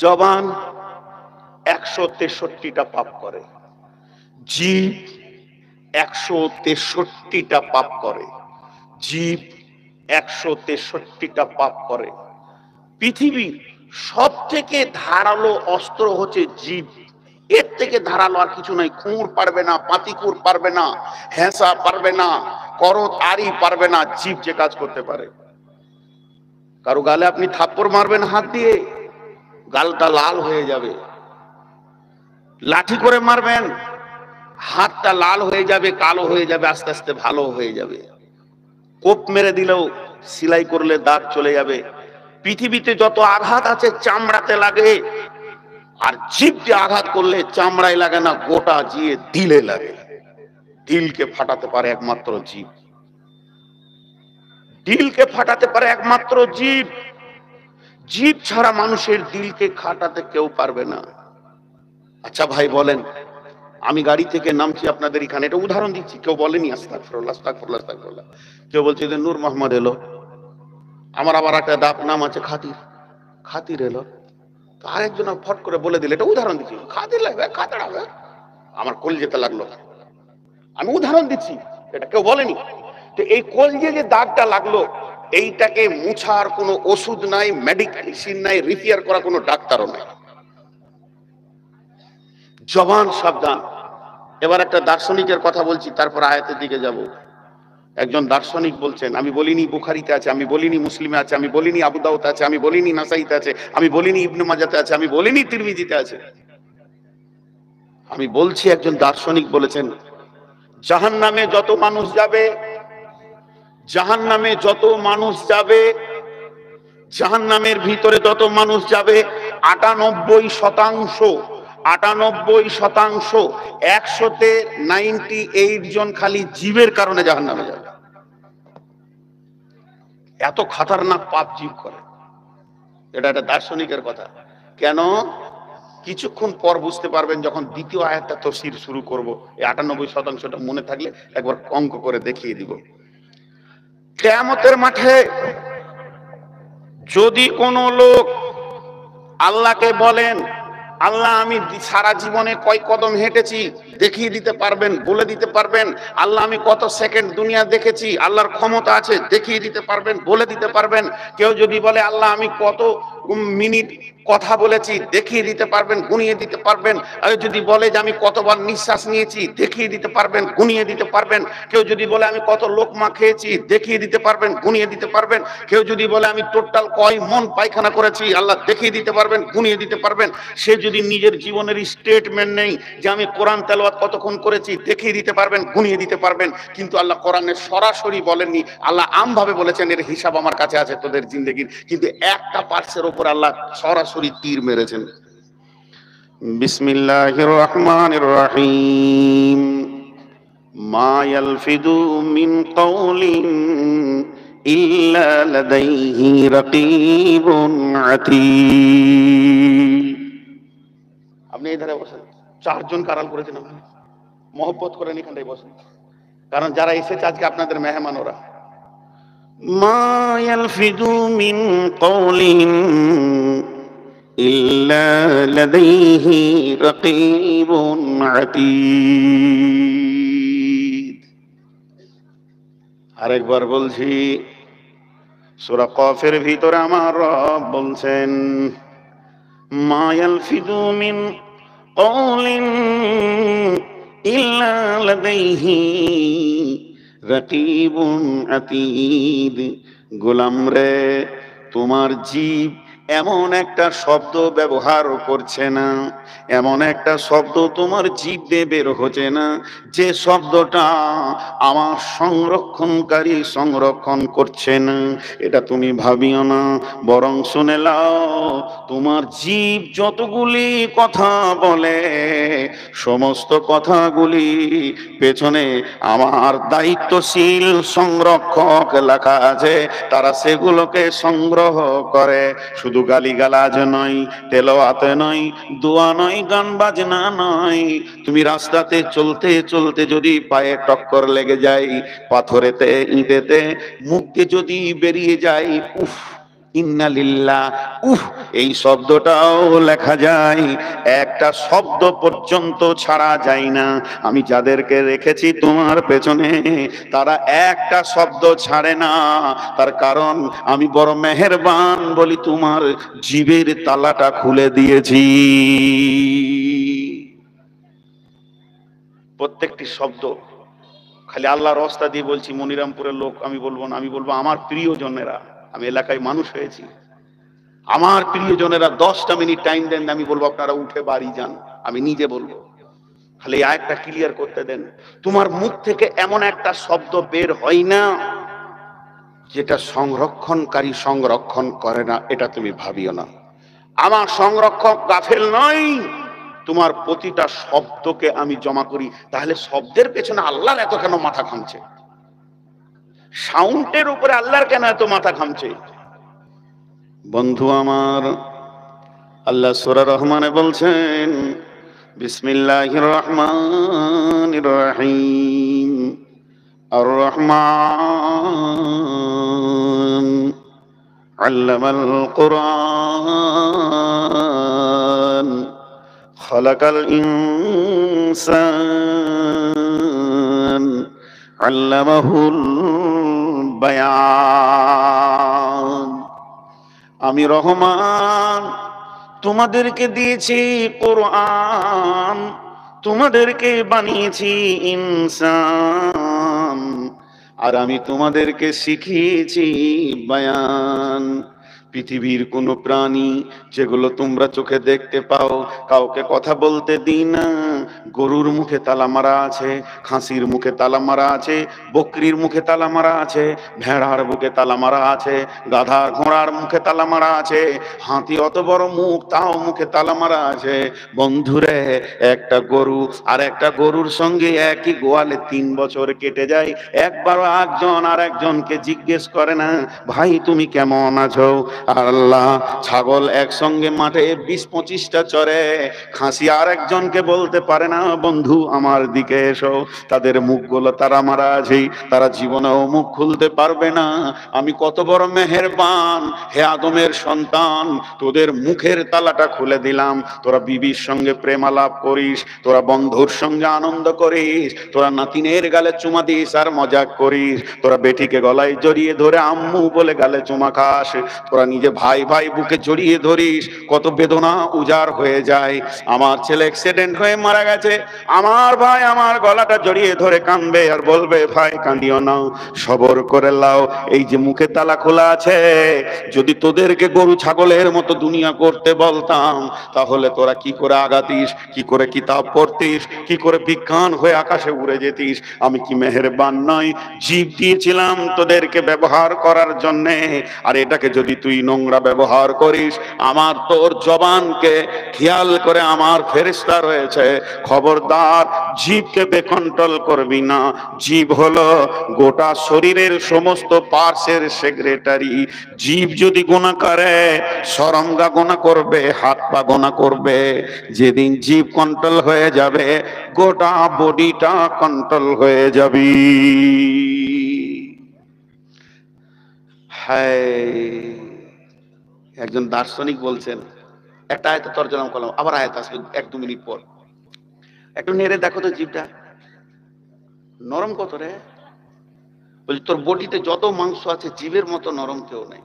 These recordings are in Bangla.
জবান 163টা পাপ করে, জিভ 163টা পাপ করে, জিভ 163টা পাপ করে। পৃথিবীর সব থেকে ধারালো অস্ত্র হচ্ছে জিভ। এর থেকে ধারালো আর কিছু নাই। খুর পারবে না, পাতিকুর পারবে না, হেঁসা পারবে না, করত আরি পারবে না। জিভ যে কাজ করতে পারে। কারো গালে আপনি থাপ্পড় মারবেন হাত দিয়ে, গালটা লাল হয়ে যাবে। লাঠি করে মারবেন, হাতটা লাল হয়ে যাবে, কালো হয়ে যাবে, আস্তে আস্তে ভালো হয়ে যাবে। কোপ মেরে দিলেও সেলাই করলে দাগ চলে যাবে। পৃথিবীতে যত আঘাত আছে চামড়াতে লাগে, আর জিভকে আঘাত করলে চামড়ায় লাগে না, গোটা জিয়ে দিলে লাগে। দিলকে ফাটাতে পারে একমাত্র জিভ। দিলকে ফাটাতে পারে একমাত্র জিভ। জিভ ছাড়া মানুষের দিলকে খাটাতে কেউ পারবে না। আচ্ছা ভাই বলেন, আমি গাড়ি থেকে নামছি আপনাদের এখানে, এটা উদাহরণ দিচ্ছি, কেউ বলেনি আস্তাগফিরুল্লাহ আস্তাগফিরুল্লাহ আস্তাগফিরুল্লাহ, কেউ বলছে যে নূর মোহাম্মদ এলো। আমার আবার একটা নাম আছে খাতির, খাতির এলো। তো আরেকজন ফট করে বলে দিলে, এটা উদাহরণ দিচ্ছি, খাতির লাগবে, খাতির হবে, আমার কলজেতে লাগলো। আমি উদাহরণ দিচ্ছি, এটা কেউ বলেনি। তো এই কলজে যে দাগটা লাগলো, এইটাকে মুছার কোনো ওষুধ নাই, মেডিকেশন নাই, রিপেয়ার করা কোনো ডাক্তারও নাই। জবান সাবধান। এবার একটা দার্শনিকের কথা বলছি, তারপর আয়াতের দিকে যাব। একজন দার্শনিক বলছেন, আমি বলিনি বুখারীতে আছে, আমি বলিনি মুসলিমে আছে, আমি বলিনি আবু দাউদে আছে, আমি বলিনি নাসাইতে আছে, আমি বলিনি ইবনে মাজাতে আছে, আমি বলিনি তিরমিজিতে আছে, আমি বলছি একজন দার্শনিক বলেছেন, জাহান্নামে যত মানুষ যাবে, জাহান্নামে যত মানুষ যাবে, জাহান্নামের ভিতরে যত মানুষ যাবে, 98%, 100তে 98 জন খালি জীবের কারণে জাহান্নামে যাবে। এত খতরনাক পাপ জীব করে। এটা একটা দার্শনিকের কথা। কেন? কিছুক্ষণ পর বুঝতে পারবেন, যখন দ্বিতীয় আয়াতটা তাফসীর শুরু করব। এই 98%টা মনে থাকলে একবার অঙ্ক করে দেখিয়ে দিব। কিয়ামতের মাঠে যদি কোনো লোক আল্লাহকে বলেন, আল্লাহ আমি সারা জীবনে কয় কদম হেঁটেছি, দেখিয়ে দিতে পারবেন, বলে দিতে পারবেন? আল্লাহ আমি কত সেকেন্ড দুনিয়া দেখেছি, আল্লাহর ক্ষমতা আছে, দেখিয়ে দিতে পারবেন, বলে দিতে পারবেন? কেউ যদি বলে আল্লাহ আমি কত মিনিট কথা বলেছি, দেখিয়ে দিতে পারবেন, গুনিয়ে দিতে পারবেন? আর যদি বলে যে আমি কতবার নিঃশ্বাস নিয়েছি, দেখিয়ে দিতে পারবেন, গুনিয়ে দিতে পারবেন? কেউ যদি বলে আমি কত লোকমা খেয়েছি, দেখিয়ে দিতে পারবেন, গুনিয়ে দিতে পারবেন? কেউ যদি বলে আমি টোটাল কয় মন পায়খানা করেছি, আল্লাহ দেখিয়ে দিতে পারবেন, গুনিয়ে দিতে পারবেন? সে যদি নিজের জীবনের স্টেটমেন্ট নেই যে আমি কোরআন তেলাওয়াত কতক্ষণ করেছি, দেখিয়ে দিতে পারবেন, গুনিয়ে দিতে পারবেন। কিন্তু আল্লাহ কোরআনে সরাসরি বলেননি, আল্লাহ আমভাবে বলেছেন এর হিসাব আমার কাছে আছে তোদের জিন্দেগির। কিন্তু একটা পার্টসের উপর আল্লাহ সরাসরি তীর মেরেছেন। বিসমিল্লাহির রহমানির রহিম। মা ইয়ালফিদু মিন কাওলিন ইল্লা লাদাইহি রাকিবুন আতীদ। আপনি এই ধারে বসেন, 4 জন কারাল করেছেন, আপনি মহব্বত করেন, এখানটাই বসেন, কারণ যারা এসেছে আজকে আপনাদের মেহমান ওরা। মা ইয়ালফিদু মিন কাওলিন ইল্লা লাদাইহি রাকিবুন আতীদ। আরেকবার বলছি, সূরা কফের ভিতরে আমার রব বলছেন, মা ইয়ালফিদু মিন কাওলিন ইল্লা লাদাইহি রাকিবুন আতীদ। গোলাম রে, তোমার জীব এমন একটা শব্দ ব্যবহার করছে না, এমন একটা শব্দ তোমার জিভে বের হচ্ছে না যে শব্দটা আমার সংরক্ষণকারী সংরক্ষণ করছে না। এটা তুমি ভাবিও না, বরং শুনে নাও, তোমার জীব যতগুলি কথা বলে, সমস্ত কথাগুলি পেছনে আমার দায়িত্বশীল সংরক্ষক লেখা আছে, তারা সেগুলোকে সংগ্রহ করে। শুধু গালিগালাজ নয়, তেলাওয়াতে নয়, দোয়া নয়, গান বাজনা নয়। তুমি রাস্তাতে চলতে চলতে যদি পায়ে টক্কর লেগে যায়, পাথরেতে, ইটেতে, মুখ দিয়ে যদি বেরিয়ে যায় উফ, ইন্না লিল্লাহ, এই শব্দটাও লেখা যায়, একটা শব্দ পর্যন্ত ছাড়া যায় না। আমি যাদেরকে রেখেছি তোমার পেছনে তারা একটা শব্দ ছাড়ে না, তার কারণ আমি বড় মেহেরবান বলি তোমার জিভের তালাটা খুলে দিয়েছি। প্রত্যেকটি শব্দ খালি আল্লাহর রাস্তা দিয়ে বলছি। মনিরামপুরের লোক আমি বলবো না, আমি বলবো আমার প্রিয়জনেরা, আমি এলাকায় মানুষ হয়েছি, আমার প্রিয়জনেরা 10টা মিনিট টাইম দেন, আমি বলবো আপনারা উঠে বাড়ি যান, আমি নিজে বলবো। খালি আরেকটা ক্লিয়ার করতে দেন, তোমার মুখ থেকে এমন একটা শব্দ বের হয় না যেটা সংরক্ষণকারী সংরক্ষণ করে না, এটা তুমি ভাবিও না। আমার সংরক্ষক গাফেল নয়, তোমার প্রতিটা শব্দকে আমি জমা করি। তাহলে শব্দের পেছনে আল্লাহর এত কেন মাথা ঘামছে? সাউন্ডের উপরে আল্লাহর কেন এত মাথা ঘামছে? বন্ধু আমার, আল্লাহ সূরা রহমানে বলছেন, বিসমিল্লাহির রহমানির রহিম, আর রহমান আল্লামাল কুরআন খালাকাল ইনসান আল্লামাহুল বায়ান। আমি রহমান, তোমাদেরকে দিয়েছি কোরআন, তোমাদেরকে বানিয়েছি ইনসান, আর আমি তোমাদেরকে শিখিয়েছি বায়ান। পৃথিবীর কোন প্রাণী যেগুলো তোমরা চোখে দেখতে পাও কাউকে কথা বলতে দিই না। গরুর মুখে তালা মারা আছে, খাসির মুখে তালা মারা আছে, বকরির মুখে তালা মারা আছে, ভেড়ার মুখে তালা মারা আছে, গাধা ঘোড়ার মুখে তালা মারা আছে, হাতি অত বড় মুখ তাও মুখে তালা মারা আছে। বন্ধুরে, একটা গরু আর একটা গরুর সঙ্গে একই গোয়ালে 3 বছর কেটে যায়, একবারও একজন আর একজনকে জিজ্ঞেস করে না ভাই তুমি কেমন আছো? আর আল্লাহ, ছাগল একসঙ্গে মাঠে 20-25টা চরে, খাসি আর একজনকে বলতে পারে না বন্ধু আমার দিকে এসো। তাদের মুখগুলো তারা মারা আছে, তারা জীবনেও মুখ খুলতে পারবে না। আমি কত বড় মেহেরবান হে আদমের সন্তান, তোদের মুখের তালাটা খুলে দিলাম। তোরা বিবির সঙ্গে প্রেম আলাপ করিস, তোরা বন্ধুর সঙ্গে আনন্দ করিস, তোরা নাতিনের গালে চুমা দিস আর মজাক করিস, তোরা বেটিকে গলায় জড়িয়ে ধরে আম্মু বলে গালে চুমা খাস, তোরা নিজে ভাই ভাই বুকে জড়িয়ে ধরিস, কত বেদনা উজাড় হয়ে যায়। আমার ছেলে অ্যাক্সিডেন্ট হয়ে মারা গেছে, আমার ভাই আমার গলাটা জড়িয়ে ধরে কাঁদবে আর বলবে ভাই কাঁদিও না, সবর করে লাও। এই যে মুখে তালা খোলা আছে, যদি তোদেরকে গরু ছাগলের মতো দুনিয়া করতে বলতাম তাহলে তোরা কি করে আগাতিস, কি করে কিতাব পড়তিস, কি করে বিজ্ঞান হয়ে আকাশে উড়ে যেতিস? আমি কি মেহেরবান নয়? জীব দিয়েছিলাম তোদেরকে ব্যবহার করার জন্যে, আর এটাকে যদি তুই নোংরা ব্যবহার করিস, আমার তোর জবানকে খেয়াল করে আমার ফেরেশতা রয়েছে, খবরদার জীবকে বেকন্ট্রোল করবি না। জীব হলো গোটা শরীরের সমস্ত পার্টসের সেক্রেটারি। জীব যদি গুনাহ করে, শরমগা গুনাহ করবে, হাত পা গুনাহ করবে। যেদিন জীব কন্ট্রোল হয়ে যাবে, গোটা বডিটা কন্ট্রোল হয়ে যাবে। একজন দার্শনিক বলছেন, একটা আয়াত তর্জমা করলাম, আবার আয়াত আসবে 1-2 মিনিট পর, একটু নেড়ে দেখো তো জিভটা নরম কত রে। বলছি তোর বডিতে যত মাংস আছে জিভের মতো নরম কেউ নেই।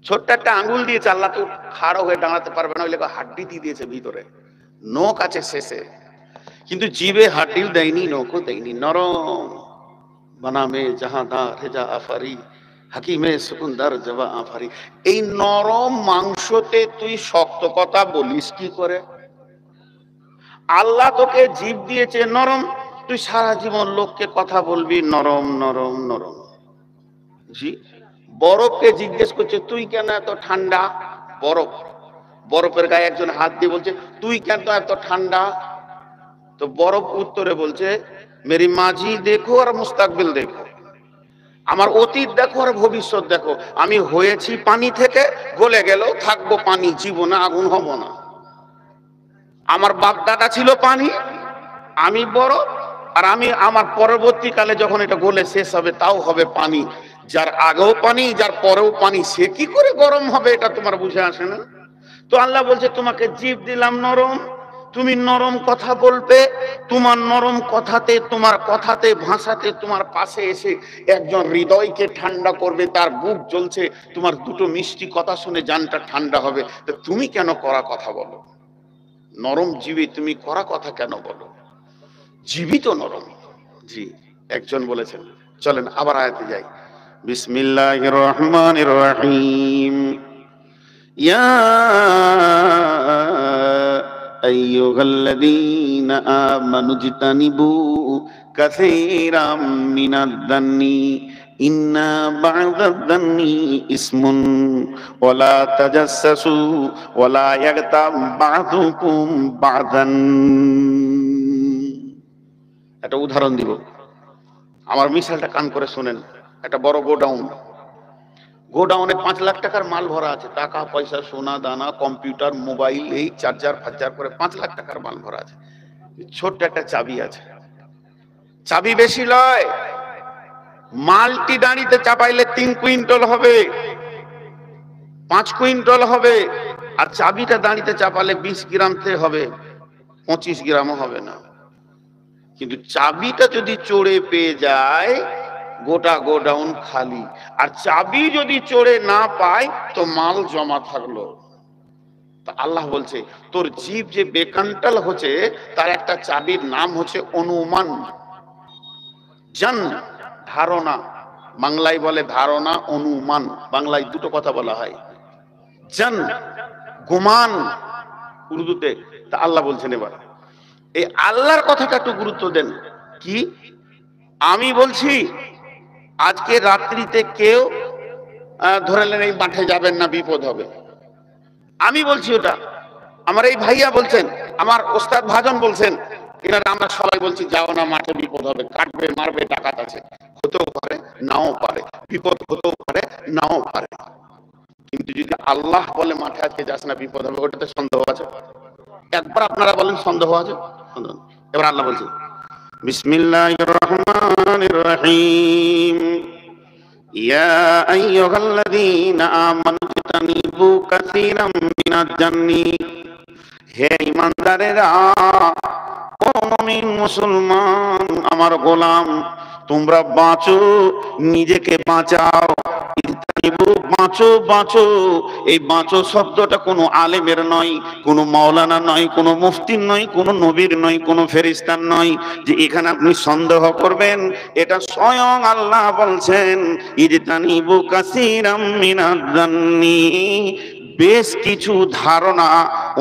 ছোট্ট একটা আঙ্গুল দিয়ে চাল্লা তো খাড়ো হয়ে দাঁড়াতে পারবে না, ওই লেখা হাড্ডি দিয়ে দিয়েছে ভিতরে, নখ আছে শেষে, কিন্তু জিভে হাড্ডিও দেয়নি, নখও দেয়নি, নরম। বানামে জাহাদা রেজা আফারি হাকিমে সুকুন্দার জবা আফারি। এই নরম মাংসতে তুই শক্ত কথা বলিস কি করে? আল্লাহ তোকে জীব দিয়েছে নরম, তুই সারা জীবন লোককে কথা বলবি নরম নরম নরম। জি, বরফকে জিজ্ঞেস করছে তুই কেন এত ঠান্ডা? বরফ, বরফের গায়ে একজন হাত দিয়ে বলছে তুই কেন এত ঠান্ডা? তো বরফ উত্তরে বলছে মেরি মাঝি দেখো আর মুস্তাকবিল দেখো, আমার অতীত দেখো আর ভবিষ্যৎ দেখো। আমি হয়েছি পানি থেকে, গলে গেলেও থাকবো পানি, জীবনে আগুন হব না। আমার বাপ দাদা ছিল পানি, আমি বরফ, আর আমি আমার পরবর্তীকালে যখন এটা গলে শেষ হবে তাও হবে পানি। যার আগেও পানি যার পরেও পানি, সে কি করে গরম হবে এটা তোমার বুঝে আসে না? তো আল্লাহ বলছে তোমাকে জিভ দিলাম নরম, তুমি নরম কথা বলবে, তোমার নরম কথাতে, তোমার কথাতে ভাষাতে তোমার পাশে এসে একজন হৃদয়কে ঠান্ডা করবে, তার বুক জ্বলছে, তোমার দুটো মিষ্টি কথা শুনে জানটা ঠান্ডা হবে। তো তুমি কেন কড়া কথা বলো? নরম জীবী তুমি কড়া কথা কেন বলো? জীবিত নরম। জি, একজন বলেছেন। চলেন আবার আয়াতে যাই। বিসমিল্লাহির রহমানির রহিম। ইয়া আইয়ুহাল্লাযীনা আমানু ইজতানিবু কাসীরাম মিনাদ-দান্নি ইন্না বা'দাদ-দান্নি ইসমুন ওয়ালা তাজাসসু ওয়ালা ইয়াগতাব বা'দুকুম বা'দান। একটা উদাহরণ দিব, আমার মিসালটা কান করে শুনেন। একটা বড় গোডাউনে 5 লাখ টাকার মাল ভরা আছে, টাকা পয়সা সোনা দানা কম্পিউটার মোবাইল এই চার্জার ফার্জার করে 5 লাখ টাকার মাল ভরা আছে। ছোট্ট একটা চাবি আছে, চাবি বেশি লয়, মালটি দাঁড়িতে চাপাইলে 3 কুইন্টাল হবে, 5 কুইন্টাল হবে, আর চাবিটা দাঁড়িতে চাপালে 20 গ্রামতে হবে, 25 গ্রামও হবে না। কিন্তু চাবিটা যদি চড়ে পেয়ে যায় গোটা গোডাউন খালি, আর চাবি যদি চড়ে না পায় তো মাল জমা থাকলো। তা আল্লাহ বলছে তোর জীব যে বেকান্টাল হচ্ছে তার একটা চাবির নাম হচ্ছে অনুমান। জান ধারণা, বাংলায় বলে ধারণা, অনুমান বাংলায় দুটো কথা বলা হয়। জান গুমান উর্দুতে। তা আল্লাহ বলছেন এবার এই আল্লাহর কথাটা একটু গুরুত্ব দেন। কি আমি বলছি, আজকে রাত্রিতে কেউ ধরে নেন এই মাঠে যাবেন না, বিপদ হবে, আমি বলছি ওটা। আমার এই ভাইয়া বলছেন, আমার ওস্তাদ ভাজন বলছেন, এনারা আমরা সবাই বলছি যাও না, মাঠে বিপদ হবে, কাটবে মারবে, ডাকাত আছে। হতেও পারে নাও পারে, বিপদ হতেও পারে নাও পারে, কিন্তু যদি আল্লাহ বলে মাঠে আজকে যাস না বিপদ হবে, ওটাতে সন্দেহ আছে? একবার আপনারা বলেন সন্দেহ আছে? এবার আল্লাহ বলছে বিসমিল্লাহির রহমানির রহিম। ইয়া আইয়ুহাল্লাযীনা আমানু ইজতানিবু কাসীরাম মিনাজ-জান্নি। হে ঈমানদারেরা, ও মুমিন মুসলমান, আমার গোলাম, তোমরা বাঁচো, নিজেকে বাঁচাও। বাঁচো বাঁচো, এই বাঁচো শব্দটা কোনো আলেমের নয়, কোনো মাওলানা নয়, কোনো মুফতির নয়, কোনো নবীর নয়, কোনো ফেরেশতার নয় যে এখানে আপনি সন্দেহ করবেন। এটা স্বয়ং আল্লাহ বলছেন ইজতানিবু কাসীরাম মিনাজ-জান্নি। বেশ কিছু ধারণা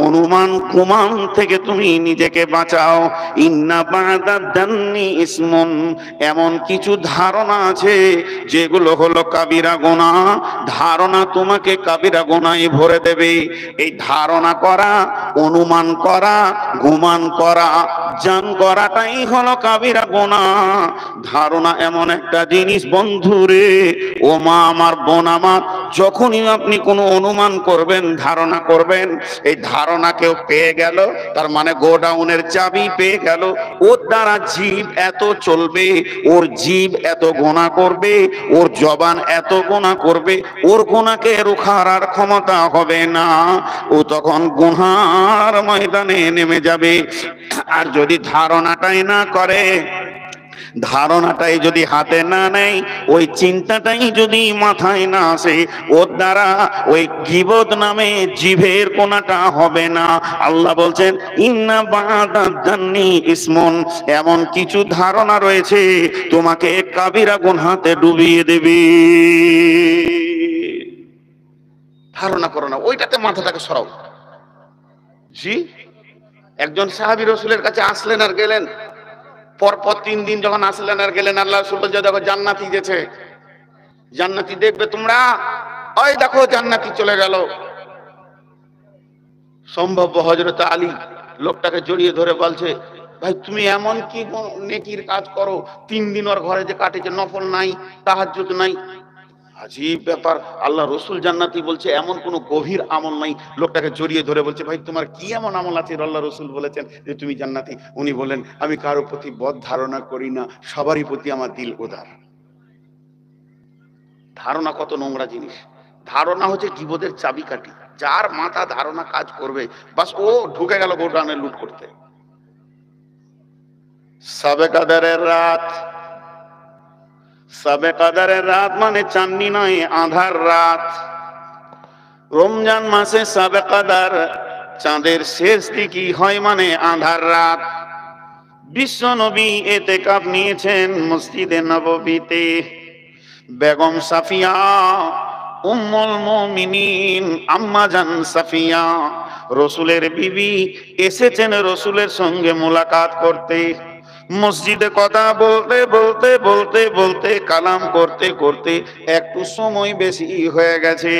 অনুমান কুমান থেকে তুমি নিজেকে বাঁচাও। ইন্না বা'দাদ-দান্নি ইসমুন, এমন কিছু ধারণা আছে যেগুলো হলো কাবিরা গুনাহ। ধারণা তোমাকে কাবিরা গুনাহে ভরে দেবে। এই ধারণা করা, অনুমান করা, গুমান করা, জান করাটাই হলো কাবিরা গুনাহ। ধারণা এমন একটা জিনিস বন্ধুরে, ও মা আমার, বোন আমার, যখনই আপনি কোনো অনুমান করবেন, ধারণা করবেন, এই ধারণা কেউ পেয়ে গেল, তার মানে গোডাউনের চাবি পেয়ে গেল। ওর দ্বারা জীব এত চলবে, ওর জীব এত গোনা করবে, ওর জবান এত গোনা করবে, ওর গোনাকে রুখার আর ক্ষমতা হবে না। ও তখন গুনার ময়দানে নেমে যাবে। আর যদি ধারণাটাই না করে, ধারণাটাই যদি হাতে না নেয়, ওই চিন্তাটাই যদি মাথায় না আসে, ওর দ্বারা ওই গীবত নামে জিভের কোনাটা হবে না। আল্লাহ বলছেন ইন্না বা'দাদ-দান্নি ইসমুন, এমন কিছু ধারণা রয়েছে তোমাকে কাবিরা গুনাহতে ডুবিয়ে দেবে। ধারণা করো না, ওইটাতে মাথাটাকে সরাও। জি, একজন সাহাবী রাসূলের কাছে আসলেন আর গেলেন, পরপর 3 দিন যখন আসলেন আর গেলেন, আল্লাহ রাসূল বলছে দেখো জান্নাতি গেছে, জান্নাতি দেখবে তোমরা, ওই দেখো জান্নাতি চলে গেল। সম্ভব হযরত আলী লোকটাকে জড়িয়ে ধরে বলছে, ভাই তুমি এমন কি নেকির কাজ করো, 3 দিন ওর ঘরে যে কাটেছে, নফল নাই, তাহাজ্জুদ নাই। আজীব ব্যাপার, আল্লাহ রসুল জান্নাতি বলছে, এমন কোন গভীর আমল নাই। লোকটাকে জড়িয়ে ধরে বলছে, ভাই তোমার কি এমন আমল আছে আল্লাহ রসুল বলেছেন যে তুমি জান্নাতি? উনি বলেন, আমি কারো প্রতি বদ ধারণা করি না, সবারই প্রতি আমার দিল উদার। ধারণা কত নোংরা জিনিস। ধারণা হচ্ছে জীবদের চাবিকাঠি। যার মাথা ধারণা কাজ করবে, বাস ও ঢুকে গেল গোডাউনে লুট করতে। সবে কাদারের রাত, সবে কাদারের রাত মানে চাঁদনি নয়, আধার রাত। রমজান মাসে সবে কাদার, চাঁদের শেষ দিকই হয় মানে আধার রাত। বিশ্ব নবী ইতিকাফ নিয়েছেন মসজিদে নববীতে। বেগম সাফিয়া উম্মুল মুমিনিন আম্মা জান সাফিয়া রসুলের বিবি এসেছেন রসুলের সঙ্গে মোলাকাত করতে। মসজিদে কথা বলতে বলতে বলতে বলতে কালাম করতে করতে একটু সময় বেশি হয়ে গেছে,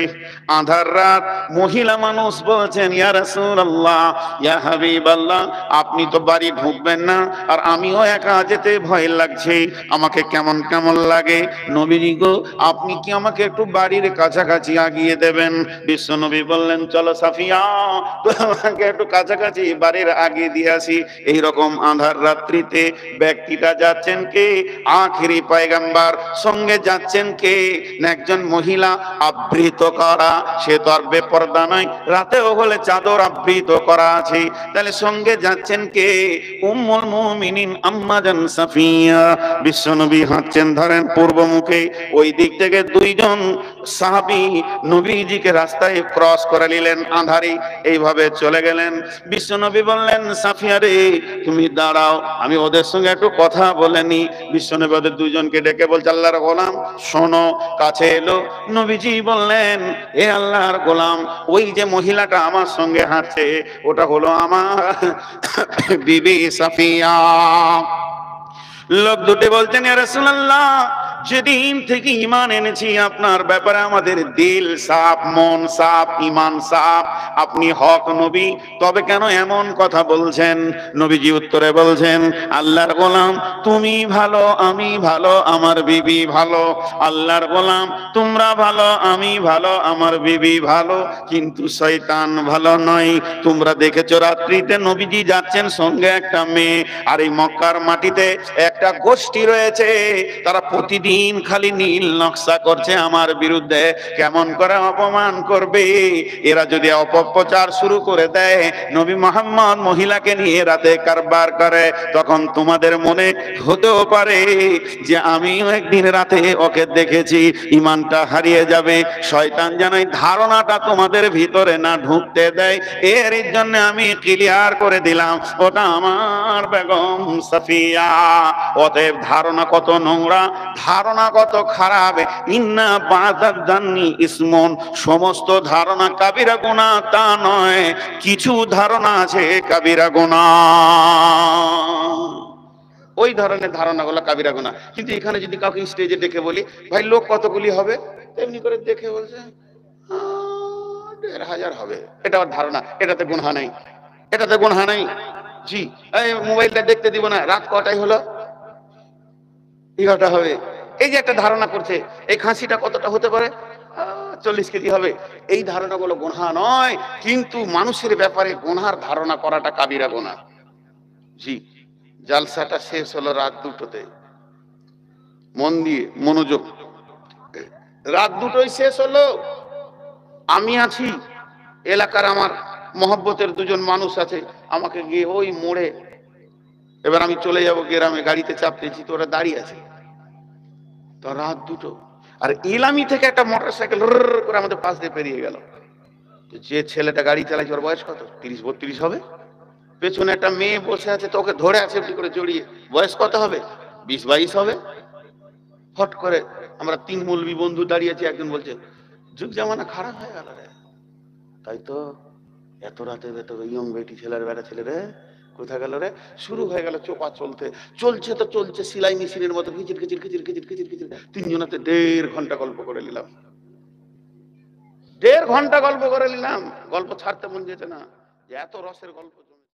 আধার রাত। মহিলা মানুষ বলছেন, ইয়া রাসূলুল্লাহ, ইয়া হাবিবাল্লাহ, আপনি তো বাড়ি ঢুকবেন না, আর আমিও একা যেতে ভয় লাগছে, আমাকে কেমন কেমন লাগে। নবীজি গো, আপনি কি আমাকে একটু বাড়ির কাছাকাছি আগিয়ে দেবেন? বিশ্ব নবী বললেন, চলো সাফিয়া, তোমাকে একটু কাছাকাছি বাড়ির আগিয়ে দিয়ে আসি। এইরকম আধার রাত্রিতে ব্যক্তিটা যাচ্ছেন কে? আখিরি পয়গম্বর। সঙ্গে যাচ্ছেন কে? একজন মহিলা আবৃত করা, সে তো আর বেপরদা নয়, রাতেও হলে চাদর আবৃত করা আছে। তাহলে সঙ্গে যাচ্ছেন কে? উম্মুল মুমিনিন আম্মা জান সাফিয়া। বিশ্বনবী হাঁটছেন ধরেন পূর্ব মুখে, ওই দিক থেকে দুইজন সাহাবী নবীজিকে রাস্তায় ক্রস করে নিলেন আঁধারে, এইভাবে চলে গেলেন। বিশ্বনবী বললেন, সাফিয়া রে, তুমি দাঁড়াও, আমি ওদের সঙ্গে একটু কথা বলে নি। বিশ্বনবী ওদের দুইজনকে ডেকে বলছে, আল্লাহর গোলাম শোনো। কাছে এলো, নবীজি বললেন, এ আল্লাহর গোলাম, ওই যে মহিলাটা আমার সঙ্গে হাঁটছে, ওটা হলো আমার বিবি সাফিয়া। লোক দুটি বলছেন, ইয়া রাসূলুল্লাহ, যেদিন থেকে ঈমান এনেছি আপনার ব্যাপারে আমাদের দিল সাফ, মন সাফ, ঈমান সাফ, আপনি হক নবী, তবে কেন এমন কথা বলছেন? নবীজি উত্তরে বলছেন, আল্লাহর গোলাম, তুমি ভালো, আমি ভালো, আমার বিবি ভালো। আল্লাহর গোলাম, তোমরা ভালো, আমি ভালো, আমার বিবি ভালো, কিন্তু শয়তান ভালো নয়। তোমরা দেখেছো রাত্রিতে নবীজি যাচ্ছেন সঙ্গে একটা মেয়ে, আর এই মক্কার মাটিতে একটা গোষ্ঠী রয়েছে, তারা প্রতিদিন খালি নীল নকশা করছে আমার বিরুদ্ধে, কেমন করে অপমান করবে। এরা যদি অপপ্রচার শুরু করে দেয়, নবী মুহাম্মদ মহিলাকে নিয়ে রাতে কারবার করে, তখন তোমাদের মনে হতেও পারে যে আমিও একদিন রাতে ওকে দেখেছি, ঈমানটা হারিয়ে যাবে। শয়তান যেন এই ধারণাটা তোমাদের ভিতরে না ঢুকতে দেয়, এর জন্য আমি ক্লিয়ার করে দিলাম, ওটা আমার বেগম সাফিয়া। অতএব ধারণা কত নোংরা, ধারণা কত খারাপ। ইন্না বাযাদ জান্নি ইসমুন, সমস্ত ধারণা কাবিরা গুনাহ তা নয়, কিছু ধারণা আছে কাবিরা গুনাহ। ওই ধরনের ধারণাগুলো কাবিরা গুনাহ। কিন্তু এখানে যদি কাউকে স্টেজে ডেকে বলি, ভাই লোক কতগুলি হবে, এমনি করে দেখে বলছে ১,৫০০ হবে, এটা ওর ধারণা, এটাতে গুনাহ নাই, এটাতে গুনাহ নাই। জি, এই মোবাইলটা দেখতে দিব না, রাত কটাই হলো, ১১টা হবে। এই যে একটা ধারণা করছে, এই খাসিটা কতটা হতে পারে, ৪০ কেজি হবে। এই ধারণাগুলো গুনাহ নয়, কিন্তু মানুষের ব্যাপারে গুনাহর ধারণা করাটা কাবিরা গুনাহ। জি, জালসাটা শেষ হলো রাত ২টোতে, মন দিয়ে মনোযোগ, রাত ২টোয় শেষ হলো। আমি আছি, এলাকার আমার মহব্বতের দুজন মানুষ আছে, আমাকে গিয়ে ওই মোড়ে, এবার আমি চলে যাব গ্রামে, গাড়িতে চাপতেছি, তো ওরা দাঁড়িয়ে আছে, তো রাত ২টো, আর ইলামি থেকে একটা মোটরসাইকেল করে আমাদের পাশ দিয়ে পেরিয়ে গেল। যে ছেলেটা গাড়ি চালাচ্ছে, ওর বয়স কত, ৩০-৩২ হবে। পেছনে একটা মেয়ে বসে আছে, তো ওকে ধরে আছে এমনি করে জড়িয়ে, বয়স কত হবে, ২০-২২ হবে। হট করে আমরা ৩ মৌলবি বন্ধু দাঁড়িয়ে আছি, একজন বলছে, যুগ জামানা খারাপ হয়ে গেল রে। তাই তো, এত রাতে এত ইয়ং বেটি ছেলের বেটা ছেলে রে কোথা গেল রে। শুরু হয়ে গেল চোপা চলতে, চলছে তো চলছে সিলাই মেশিনের মতো, খিচির খিচির খিচির খিচির খিচির খিচির। ৩ জনাতে ১.৫ ঘন্টা গল্প করে নিলাম, ১.৫ ঘন্টা গল্প করে নিলাম। গল্প ছাড়তে মন যেতে না, যে এত রসের গল্প।